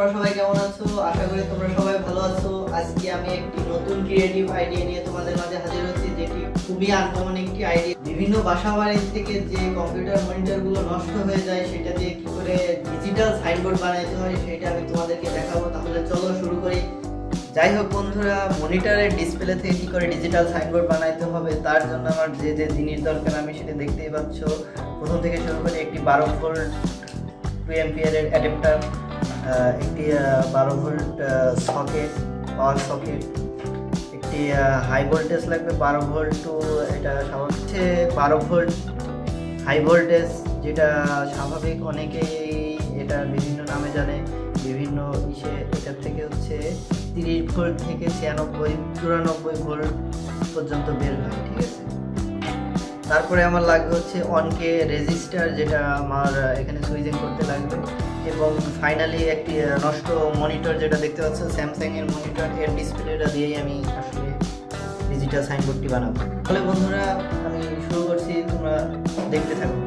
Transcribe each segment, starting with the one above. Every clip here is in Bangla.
তোমরা সবাই কেমন আছো? আশা করি তোমরা সবাই ভালো আছো। আজকে আমি একটি নতুন ক্রিয়েটিভ আইডিয়া নিয়ে তোমাদের মাঝে হাজির হচ্ছি, যেটি খুবই আনকমন একটি আইডিয়া। বিভিন্ন বাসাবাড়ি থেকে যে কম্পিউটার মনিটরগুলো নষ্ট হয়ে যায়, সেটা দিয়ে কি করে ডিজিটাল সাইনবোর্ড বানাইতে হয় সেটা আমি তোমাদেরকে দেখাবো। তাহলে চলো শুরু করি। যাই হোক বন্ধুরা, মনিটরের ডিসপ্লে থেকে কি করে ডিজিটাল সাইনবোর্ড বানাইতে হবে তার জন্য আমার যে যে জিনিস দরকার আমি সেটা দেখতেই পাচ্ছ। প্রথম থেকে শুরু করে একটি 12 ভোল্ট 2 অ্যাম্পিয়ারের অ্যাডাপ্টার, একটি 12 ভোল্ট সকেট, পাওয়ার সকেট, একটি হাই ভোল্টেজ লাগবে 12 ভোল্ট টু, এটা হচ্ছে 12 ভোল্ট হাই ভোল্টেজ, যেটা স্বাভাবিক অনেকেই এটা বিভিন্ন নামে জানে, বিভিন্ন এটার থেকে হচ্ছে 30 ভোল্ট থেকে 94 ভোল্ট পর্যন্ত বের হয়, ঠিক আছে। তারপরে আমার লাগবে হচ্ছে 1K রেজিস্টার, যেটা আমার এখানে সুইচিং করতে লাগবে, এবং ফাইনালি একটি নষ্ট মনিটর, যেটা দেখতে পাচ্ছ স্যামসাং এর মনিটর, এর ডিসপ্লেটা দিয়েই আমি আসলে ডিজিটাল সাইনবোর্ডটি বানাবো। তাহলে বন্ধুরা আমি শুরু করছি, তোমরা দেখতে থাকো।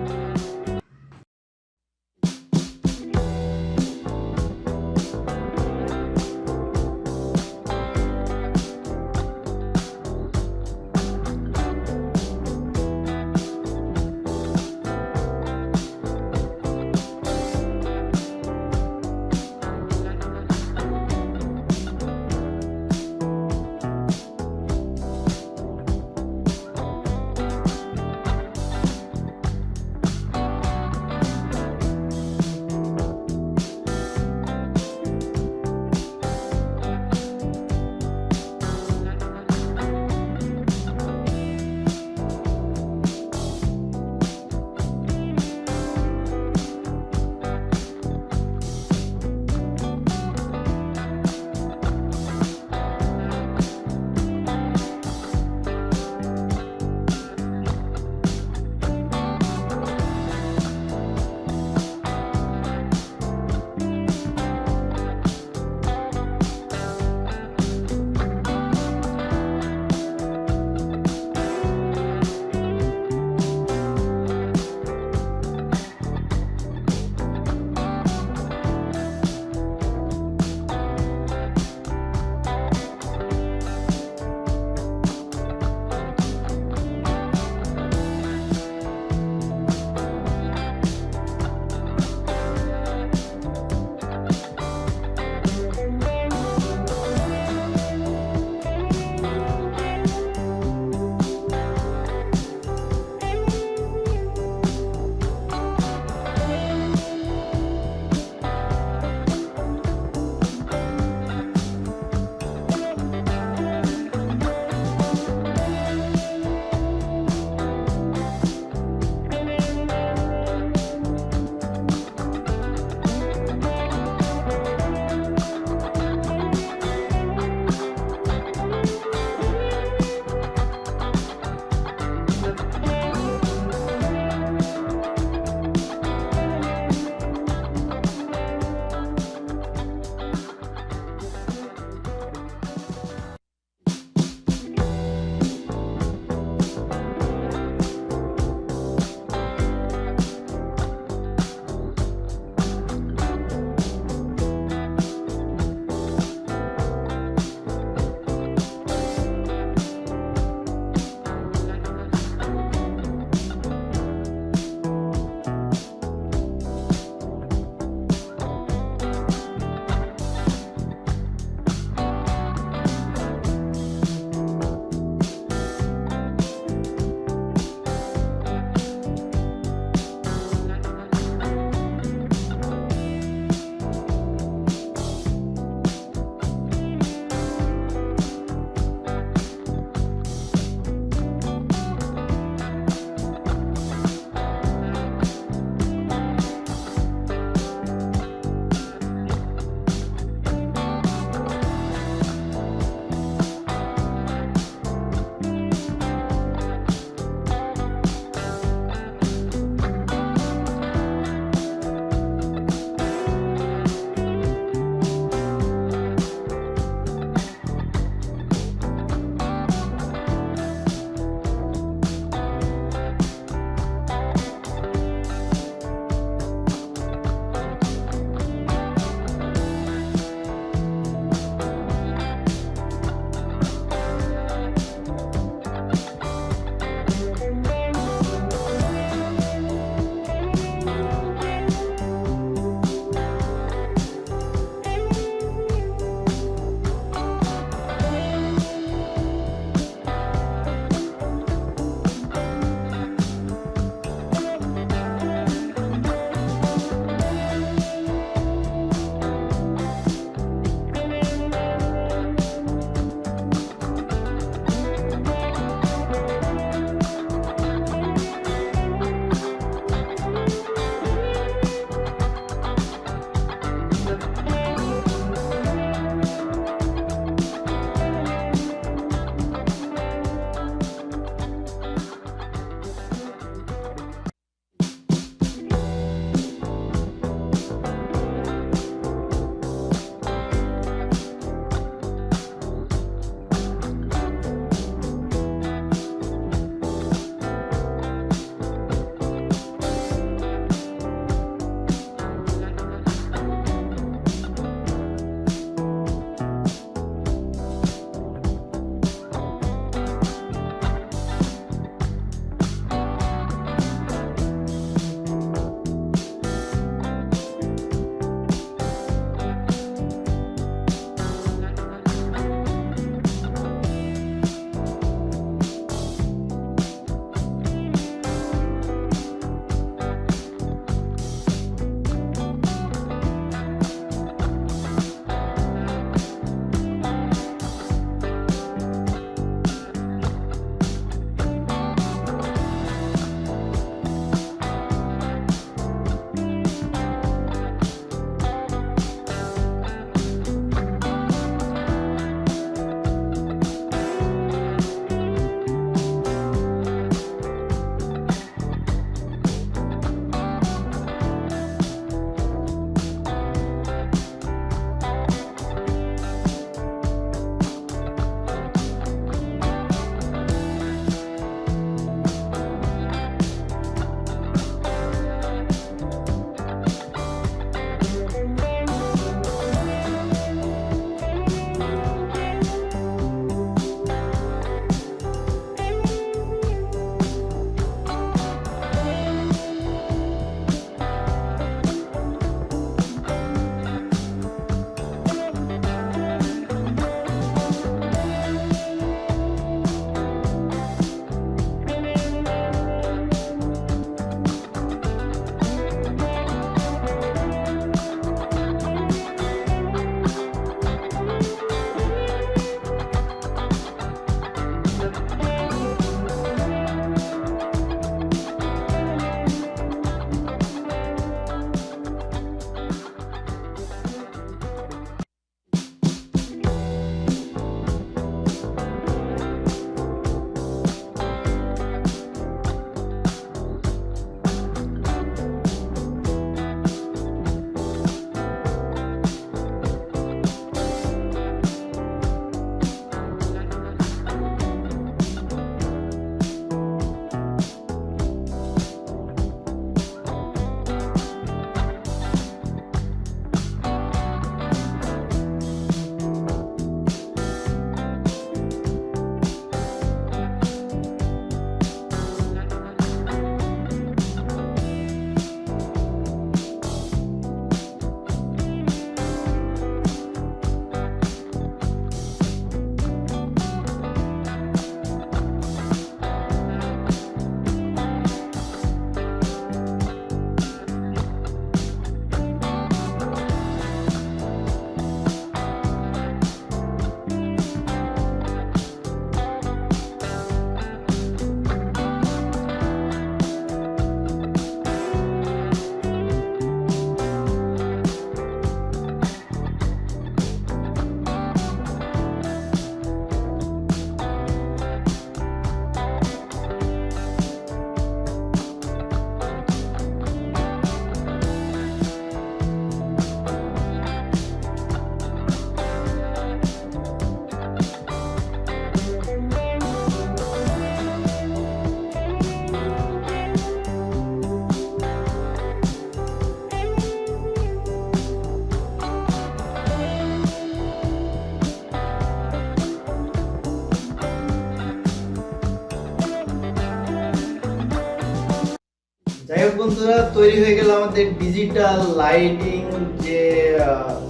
হোক বন্ধুরা, তৈরি হয়ে গেল আমাদের ডিজিটাল লাইটিং যে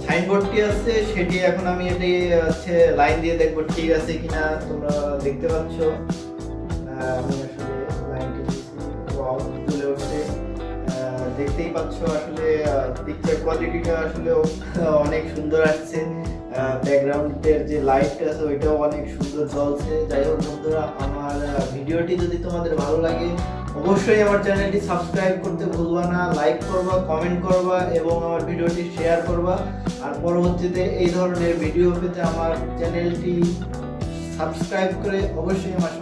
সাইনবোর্ডটি আছে সেটি। এখন আমি এটি হচ্ছে লাইন দিয়ে দেখবো ঠিক আছে কিনা। তোমরা দেখতে পাচ্ছ আমি আসলে লাইনটি তুলে উঠছে, দেখতেই পাচ্ছ আসলে পিকচার কোয়ালিটিটা আসলে অনেক সুন্দর আসছে। ব্যাকগ্রাউন্ডের যে লাইটটা আছে ওইটাও অনেক সুন্দর জ্বলছে। যাই হোক বন্ধুরা, আমার ভিডিওটি যদি তোমাদের ভালো লাগে অবশ্যই আমার চ্যানেলটি সাবস্ক্রাইব করতে ভুলবা না, লাইক করবা, কমেন্ট করবা এবং আমার ভিডিওটি শেয়ার করবা। আর পরবর্তীতে এই ধরনের ভিডিও পেতে আমার চ্যানেলটি সাবস্ক্রাইব করে অবশ্যই আমার